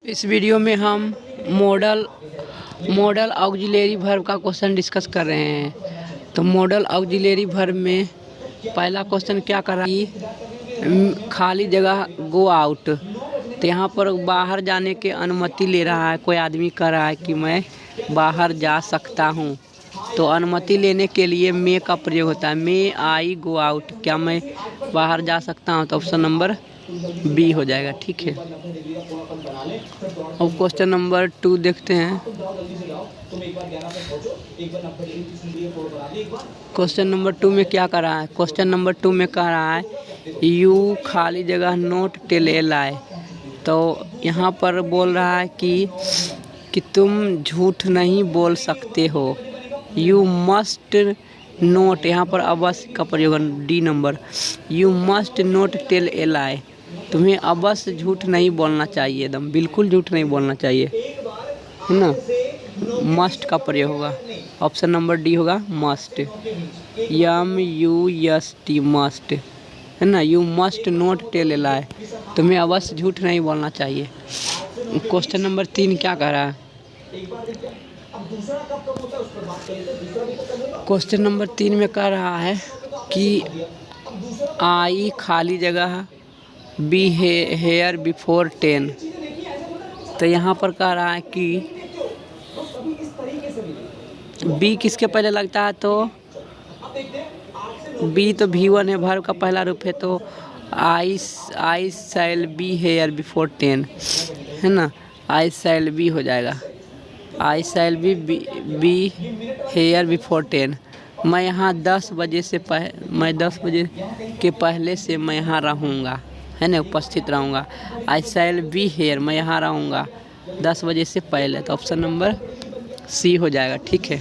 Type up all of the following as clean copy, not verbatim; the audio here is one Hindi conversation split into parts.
इस वीडियो में हम मॉडल ऑक्सिलरी वर्ब का क्वेश्चन डिस्कस कर रहे हैं। तो मॉडल ऑक्सिलरी वर्ब में पहला क्वेश्चन क्या कर रहा है, खाली जगह गो आउट। तो यहाँ पर बाहर जाने की अनुमति ले रहा है, कोई आदमी कह रहा है कि मैं बाहर जा सकता हूँ। तो अनुमति लेने के लिए मे का प्रयोग होता है, मे आई गो आउट। क्या मैं बाहर जा सकता हूँ? तो ऑप्शन नंबर बी हो जाएगा। ठीक है। अब क्वेश्चन नंबर 2 देखते हैं। क्वेश्चन नंबर 2 में क्या कर रहा है? क्वेश्चन नंबर 2 में कह रहा है यू खाली जगह नोट टेल ए लाई। तो यहाँ पर बोल रहा है कि तुम झूठ नहीं बोल सकते हो। यू मस्ट नोट, यहाँ पर अवश्य का प्रयोग, D number, you must not tell a lie. तुम्हें अवश्य झूठ नहीं बोलना चाहिए, एकदम बिल्कुल झूठ नहीं बोलना चाहिए, है ना। मस्ट का प्रयोग होगा, ऑप्शन नंबर डी होगा मस्ट, MUST मस्ट, है ना। You must not tell a lie, तुम्हें अवश्य झूठ नहीं बोलना चाहिए। क्वेश्चन नंबर 3 क्या कह रहा है? क्वेश्चन नंबर 3 में कह रहा है कि आई खाली जगह बी हेयर बिफोर 10। तो यहाँ पर कह रहा है कि बी किसके पहले लगता है? तो बी तो V1 है, वर्ब का पहला रूप है। तो आई शैल बी हेयर बिफोर 10, है ना। आई शैल बी हो जाएगा, आई शैल बी हेयर बिफोर 10। मैं यहाँ 10 बजे से मैं 10 बजे के पहले से मैं यहाँ रहूँगा, है ना, उपस्थित रहूँगा। आई शैल बी हेयर, मैं यहाँ रहूँगा 10 बजे से पहले। तो ऑप्शन नंबर सी हो जाएगा। ठीक है।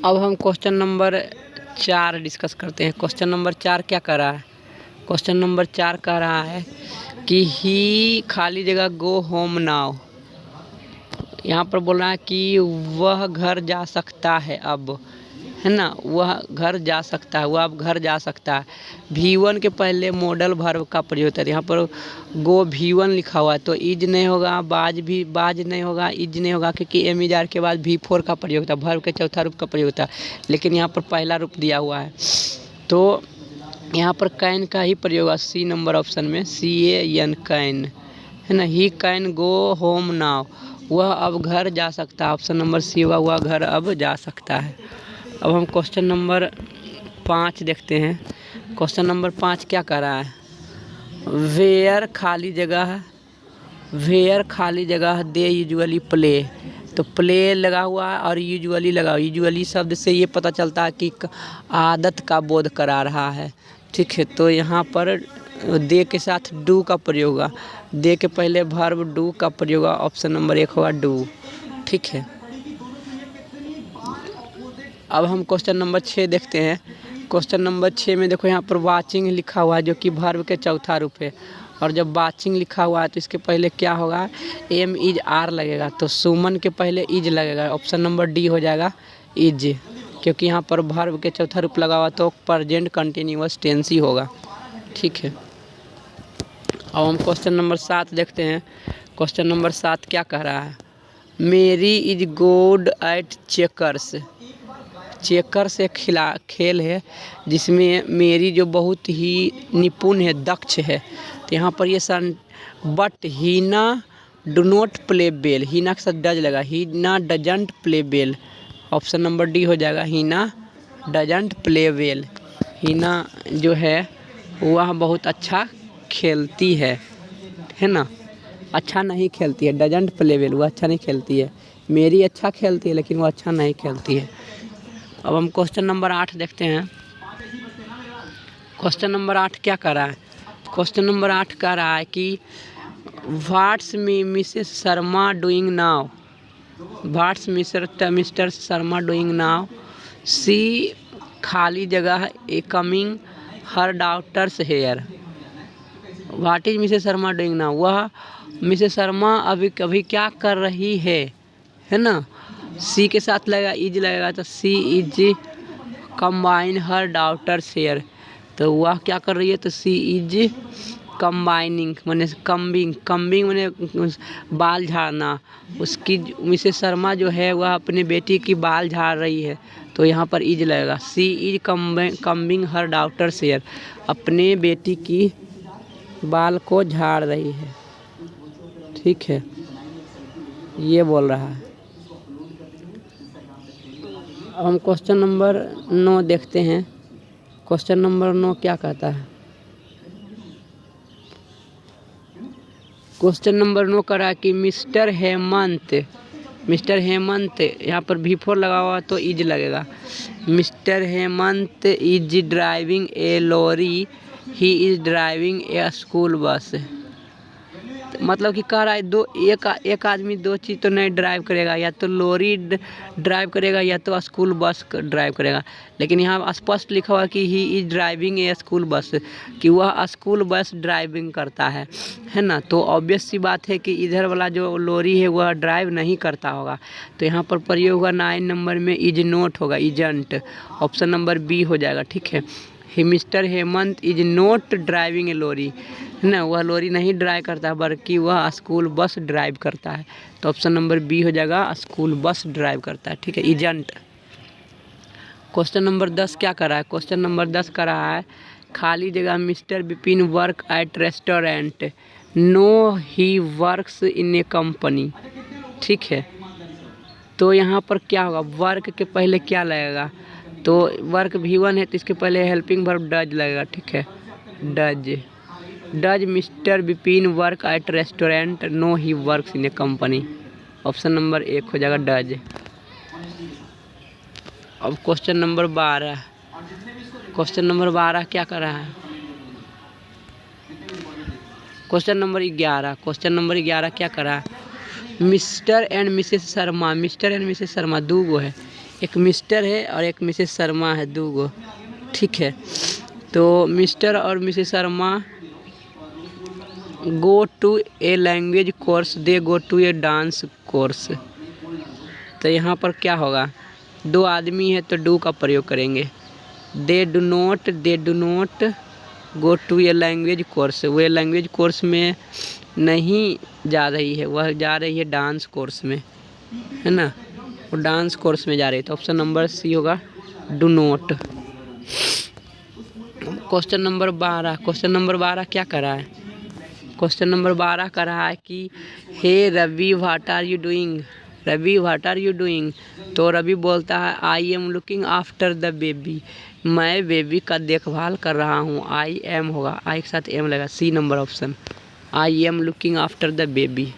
अब हम क्वेश्चन नंबर 4 डिस्कस करते हैं। क्वेश्चन नंबर 4 क्या कर रहा है? क्वेश्चन नंबर 4 कह रहा है कि ही खाली जगह गो होम नाउ। यहाँ पर बोल रहा है कि वह घर जा सकता है अब, है ना, वह घर जा सकता है, वह अब घर जा सकता है। V1 के पहले मॉडल वर्ब का प्रयोग होता है। यहाँ पर गो V1 लिखा हुआ है, तो इज नहीं होगा, बाज नहीं होगा, इज नहीं होगा, क्योंकि एम इज आर के बाद V4 का प्रयोग होता है, वर्ब के चौथा रूप का प्रयोग होता है। लेकिन यहाँ पर पहला रूप दिया हुआ है, तो यहाँ पर कैन का ही प्रयोग होगा, सी नंबर ऑप्शन में, CAN कैन, है ना। He can go home now, वह अब घर जा सकता है, ऑप्शन नंबर सी होगा, वह घर अब जा सकता है। अब हम क्वेश्चन नंबर 5 देखते हैं। क्वेश्चन नंबर 5 क्या कर रहा है? वेयर खाली जगह दे यूजुअली प्ले। तो प्ले लगा हुआ है और यूजुअली लगा हुआ। यूजुअली शब्द से ये पता चलता है कि आदत का बोध करा रहा है। ठीक है। तो यहाँ पर दे के साथ डू का प्रयोग होगा, दे के पहले वर्ब डू का प्रयोग होगा, ऑप्शन नंबर 1 होगा डू। ठीक है। अब हम क्वेश्चन नंबर 6 देखते हैं। क्वेश्चन नंबर 6 में देखो, यहाँ पर वाचिंग लिखा हुआ है, जो कि वर्ब के चौथा रूप है। और जब वाचिंग लिखा हुआ है तो इसके पहले क्या होगा? एम इज आर लगेगा। तो सुमन के पहले इज लगेगा, ऑप्शन नंबर डी हो जाएगा इज, क्योंकि यहाँ पर वर्ब के चौथा रूप लगा हुआ, तो प्रेजेंट कंटिन्यूअस टेंस ही होगा। ठीक है। अब हम क्वेश्चन नंबर 7 देखते हैं। क्वेश्चन नंबर 7 क्या कह रहा है? मेरी is good at checkers. Checkers एक खेल है जिसमें मेरी जो बहुत ही निपुण है, दक्ष है। तो यहाँ पर ये सन, but Heena do not play bell, Heena के साथ डज लगा, Heena doesn't play bell, option number D हो जाएगा, Heena doesn't play bell. Heena जो है वह बहुत अच्छा खेलती है ना, अच्छा नहीं खेलती है, डजंट प्ले बेल, वह अच्छा नहीं खेलती है। मेरी अच्छा खेलती है लेकिन वो अच्छा नहीं खेलती है। अब हम क्वेश्चन नंबर 8 देखते हैं। क्वेश्चन नंबर 8 क्या कर रहा है? क्वेश्चन नंबर 8 कह रहा है कि what's Mrs Sharma doing now. What's mister Sharma doing now. C खाली जगह a coming her daughter's hair. What is Mrs Sharma doing now, वह मिसेस शर्मा अभी क्या कर रही है ना। सी के साथ लगेगा, इज लगेगा, तो she is combine her daughter's hair. तो वह क्या कर रही है? तो सी इज कंबाइनिंग मैंने कम्बिंग मैंने बाल झाड़ना। उसकी मिसेस शर्मा जो है वह अपने बेटी की बाल झाड़ रही है, तो यहाँ पर इज लगेगा। She is combing her daughter's hair, अपने बेटी की बाल को झाड़ रही है। ठीक है, ये बोल रहा है। अब हम क्वेश्चन नंबर 9 देखते हैं। क्वेश्चन नंबर 9 क्या कहता है? क्वेश्चन नंबर 9 कह रहा है कि मिस्टर हेमंत यहाँ पर V4 लगा हुआ तो इज लगेगा। Mister Hemant is driving a lorry, he is driving a school bus. मतलब कि कह रहा है एक आदमी दो चीज़ तो नहीं ड्राइव करेगा, या तो लॉरी ड्राइव करेगा या तो स्कूल बस ड्राइव करेगा। लेकिन यहाँ स्पष्ट लिखा हुआ कि ही इज ड्राइविंग ए स्कूल बस, कि वह स्कूल बस ड्राइविंग करता है ना। तो ऑब्वियस सी बात है कि इधर वाला जो लॉरी है वह ड्राइव नहीं करता होगा। तो यहाँ पर प्रयोग होगा 9 नंबर में इज नोट होगा, इजंट। ऑप्शन नंबर बी हो जाएगा। ठीक है, mister Hemant is not driving a lorry, है ना, वह लॉरी नहीं ड्राइव करता बल्कि वह स्कूल बस ड्राइव करता है। तो ऑप्शन नंबर बी हो जाएगा, स्कूल बस ड्राइव करता है। ठीक है, इजेंट। क्वेश्चन नंबर 10 क्या कर रहा है? क्वेश्चन नंबर 10 कर रहा है खाली जगह mister Vipin work at restaurant, no he works in a company. ठीक है, तो यहाँ पर क्या होगा? वर्क के पहले क्या लगेगा? तो वर्क V1 है तो इसके पहले हेल्पिंग वर्ब डज लगेगा। ठीक है, does mister Vipin work at restaurant, no he works in a company. Option number 1 हो जाएगा डज। अब क्वेश्चन नंबर 12। क्वेश्चन नंबर 12 क्या कर रहा है? Question number 11। क्वेश्चन नंबर 11 क्या कर रहा है? मिस्टर एंड मिसेस शर्मा दो गो है, एक मिस्टर है और एक मिसेस शर्मा है, दो गो। ठीक है, तो मिस्टर और Mrs Sharma go to a language course, they go to a dance course. तो यहाँ पर क्या होगा? दो आदमी है तो डू का प्रयोग करेंगे। They do not go to a language course, वे लैंग्वेज कोर्स में नहीं जा रही है, वह जा रही है डांस कोर्स में, है ना, वो डांस कोर्स में जा रही है। तो ऑप्शन नंबर सी होगा, do not. Question number 12। Question number 12 क्या कर रहा है? क्वेश्चन नंबर 12 कर रहा है कि hey Ravi what are you doing. तो रवि बोलता है I am looking after the baby, मैं बेबी का देखभाल कर रहा हूँ। आई एम होगा, आई के साथ एम लगा, C number option, I am looking after the baby.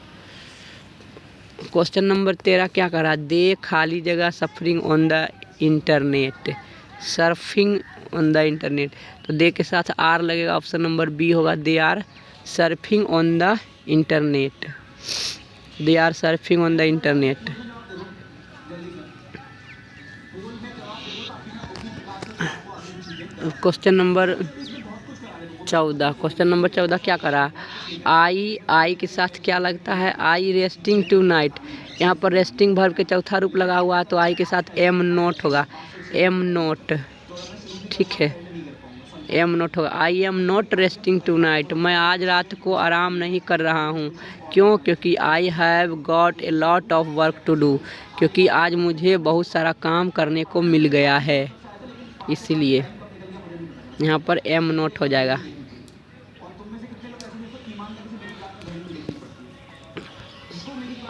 Question number 13 क्या कर रहा है? दे खाली जगह सर्फिंग ऑन द इंटरनेट, तो दे के साथ आर लगेगा, ऑप्शन नंबर बी होगा, they are surfing on the internet, they are surfing on the internet. Question number 14। Question number 14 क्या करा? आई के साथ क्या लगता है? आई रेस्टिंग टू नाइट, यहाँ पर रेस्टिंग वर्ब के चौथा रूप लगा हुआ है तो आई के साथ एम नोट होगा, एम नोट। ठीक है, एम नोट होगा, I am not resting tonight, मैं आज रात को आराम नहीं कर रहा हूँ। क्यों? क्योंकि I have got a lot of work to do, क्योंकि आज मुझे बहुत सारा काम करने को मिल गया है, इसीलिए यहाँ पर एम नोट हो जाएगा।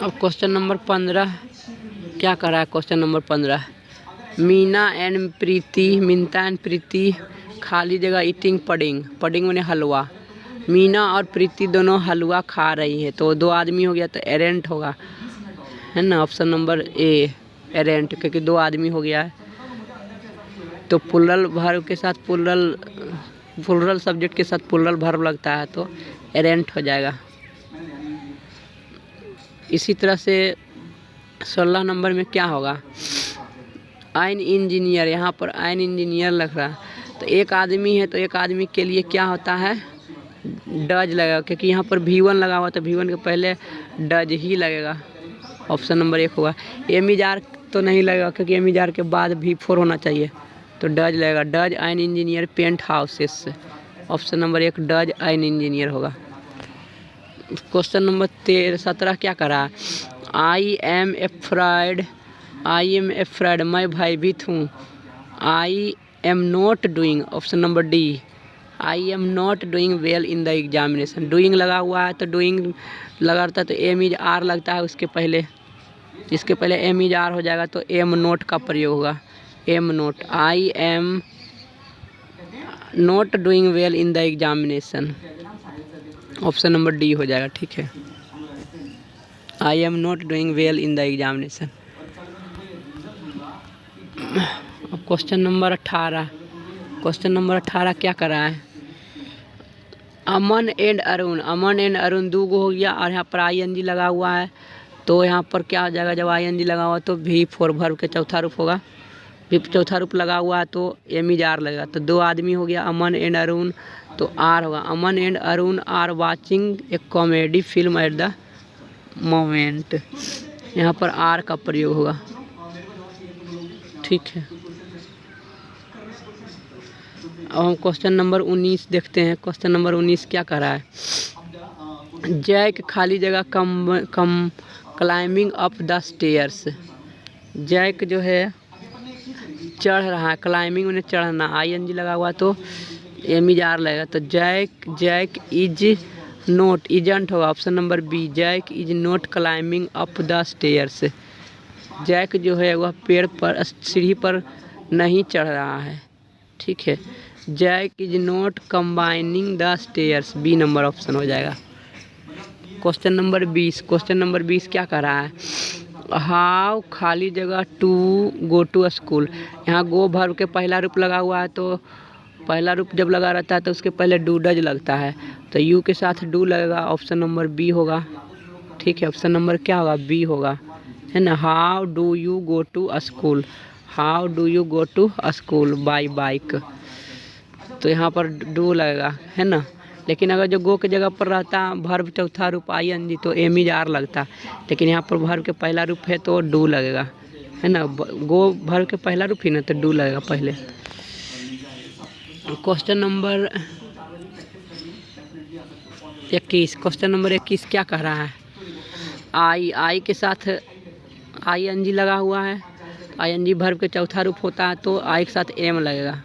अब क्वेश्चन नंबर 15 क्या कर रहा है? क्वेश्चन नंबर 15, मीना एंड प्रीति खाली जगह ईटिंग पडिंग मैंने हलवा। मीना और प्रीति दोनों हलवा खा रही है, तो दो आदमी हो गया तो एरेंट होगा, है ना, ऑप्शन नंबर ए एरेंट, क्योंकि दो आदमी हो गया है तो प्लुरल वर्ब के साथ प्लुरल सब्जेक्ट के साथ प्लुरल वर्ब लगता है तो एरेंट हो जाएगा। इसी तरह से 16 नंबर में क्या होगा? आइन इंजीनियर, यहाँ पर आइन इंजीनियर लग रहा है, तो एक आदमी है तो एक आदमी के लिए क्या होता है? डज लगेगा, क्योंकि यहाँ पर V1 लगा हुआ तो V1 के पहले डज ही लगेगा, ऑप्शन नंबर 1 होगा। एमिजार तो नहीं लगेगा क्योंकि एमिजार के बाद V4 होना चाहिए, तो डज लगेगा, does an engineer paint houses, option number 1 does an engineer होगा। क्वेश्चन नंबर 17 क्या करा? आई एम एफ्राइड मैं भयभीत हूँ। I am not doing, option number D I am not doing well in the examination. Doing लगा हुआ है तो डूइंग लगा रहता है तो एम इज आर लगता है उसके पहले, इसके पहले एम इज आर हो जाएगा तो एम नोट का प्रयोग होगा। Am not, I am not doing well in the examination, option number D हो जाएगा। ठीक है, I am not doing well in the examination. अब क्वेश्चन नंबर 18, क्वेश्चन नंबर 18 क्या कर रहा है? अमन एंड अरुण दो गो हो गया और यहाँ पर आई एन जी लगा हुआ है तो यहाँ पर क्या हो जाएगा? जब आई एन जी लगा हुआ तो भी फोर वर्ब के चौथा रूप होगा। भी चौथा रूप लगा हुआ है तो एम इज आर लगेगा। तो दो आदमी हो गया अमन एंड अरुण तो आर होगा। Aman and Arun are watching a comedy film at the moment, यहाँ पर आर का प्रयोग होगा। ठीक है, अब हम क्वेश्चन नंबर 19 देखते हैं। क्वेश्चन नंबर 19 क्या कर रहा है? जैक खाली जगह come climbing up the stairs. Jack जो है चढ़ रहा है, क्लाइंबिंग उन्हें चढ़ना, आई एन जी लगा हुआ तो एम इज आर लगेगा। तो जैक इज नोट, इजंट होगा, option number B Jack is not climbing up the stairs. Jack जो है वह पेड़ पर सीढ़ी पर नहीं चढ़ रहा है। ठीक है, Jack is not combining the stairs, B number option हो जाएगा। क्वेश्चन नंबर 20, क्वेश्चन नंबर 20 क्या कर रहा है? हाउ खाली जगह टू गो टू स्कूल। यहाँ गो वर्ब के पहला रूप लगा हुआ है तो पहला रूप जब लगा रहता है तो उसके पहले डू डज लगता है तो यू के साथ डू लगेगा, ऑप्शन नंबर बी होगा। ठीक है, ऑप्शन नंबर क्या होगा? बी होगा, है ना। How do you go to school, how do you go to school by bike, तो यहाँ पर डू लगेगा, है ना। लेकिन अगर जो गो के जगह पर रहता वर्ब चौथा रूप आई एन जी तो एम इज आर लगता, लेकिन यहाँ पर वर्ब के पहला रूप है तो डू लगेगा, है ना। गो वर्ब के पहला रूप ही ना तो डू लगेगा पहले। क्वेश्चन नंबर 21, क्वेश्चन नंबर 21 क्या कह रहा है? आई के साथ आई एन जी लगा हुआ है, आई एन जी वर्ब के चौथा रूप होता है तो आई के साथ एम लगेगा,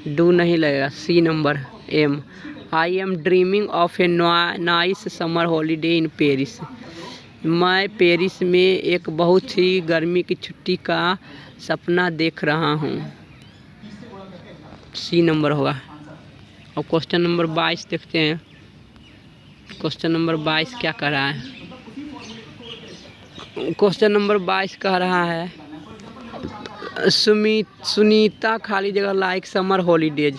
डू नहीं लगेगा, C number am. I am dreaming of a nice summer holiday in Paris. मैं पेरिस में एक बहुत ही गर्मी की छुट्टी का सपना देख रहा हूँ, सी नंबर होगा। और क्वेश्चन नंबर 22 देखते हैं। क्वेश्चन नंबर 22 क्या कह रहा है? क्वेश्चन नंबर 22 कह रहा है सुनीता खाली जगह like summer holidays.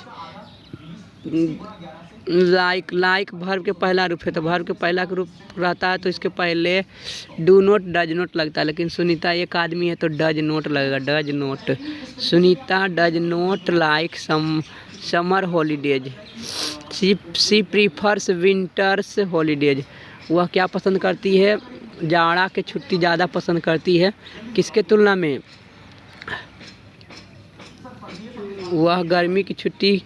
Like verb के पहला रूप है तो वर्ब के पहला रूप रहता है तो इसके पहले डू नोट डज नोट लगता है, लेकिन सुनीता एक आदमी है तो डज नोट लगेगा, does note. Sunita does note like summer holidays, she prefers winters holidays. वह क्या पसंद करती है? जाड़ा के छुट्टी ज़्यादा पसंद करती है, किसके तुलना में? वह गर्मी की छुट्टी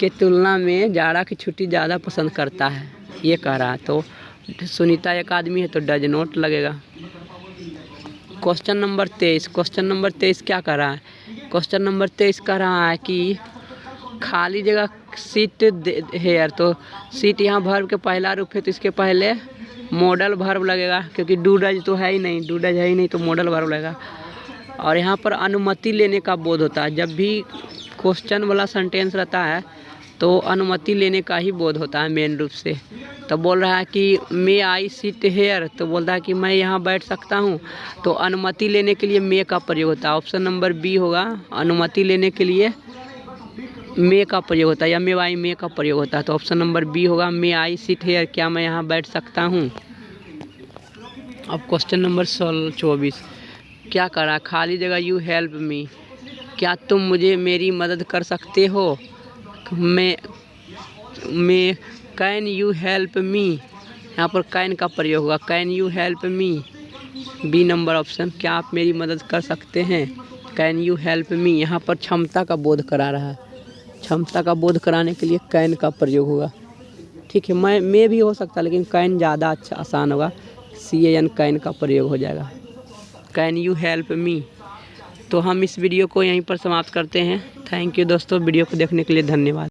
के तुलना में जाड़ा की छुट्टी ज़्यादा पसंद करता है, ये कह रहा है। तो सुनीता एक आदमी है तो डज नोट लगेगा। क्वेश्चन नंबर 23, क्वेश्चन नंबर 23 क्या कह रहा है? क्वेश्चन नंबर 23 कह रहा है कि खाली जगह सीट हेयर, तो सीट यहाँ वर्ब के पहला रूप है तो इसके पहले मॉडल वर्ब लगेगा, क्योंकि डू डज तो है ही नहीं, डू डज है ही नहीं तो मॉडल वर्ब लगेगा। और यहाँ पर अनुमति लेने का बोध होता है, जब भी क्वेश्चन वाला सेंटेंस रहता है तो अनुमति लेने का ही बोध होता है मेन रूप से। तो बोल रहा है कि मे आई सिट हेयर, तो बोल रहा है कि मैं यहाँ बैठ सकता हूँ, तो अनुमति लेने के लिए मे का प्रयोग होता है, ऑप्शन नंबर बी होगा। अनुमति लेने के लिए मे का प्रयोग होता है या मे आई मे का प्रयोग होता है, तो ऑप्शन नंबर बी होगा, मे आई सिट हेयर, क्या मैं यहाँ बैठ सकता हूँ। अब क्वेश्चन नंबर 24 क्या करा? खाली जगह यू हेल्प मी, क्या तुम मुझे मेरी मदद कर सकते हो? मैं कैन यू हेल्प मी, यहाँ पर कैन का प्रयोग होगा, can you help me, B number option, क्या आप मेरी मदद कर सकते हैं? कैन यू हेल्प मी यहाँ पर क्षमता का बोध करा रहा है, क्षमता का बोध कराने के लिए कैन का प्रयोग होगा। ठीक है, मैं भी हो सकता, लेकिन कैन ज़्यादा अच्छा आसान होगा। CAN कैन का प्रयोग हो जाएगा। कैन यू हेल्प मी। तो हम इस वीडियो को यहीं पर समाप्त करते हैं। थैंक यू दोस्तों, वीडियो को देखने के लिए धन्यवाद।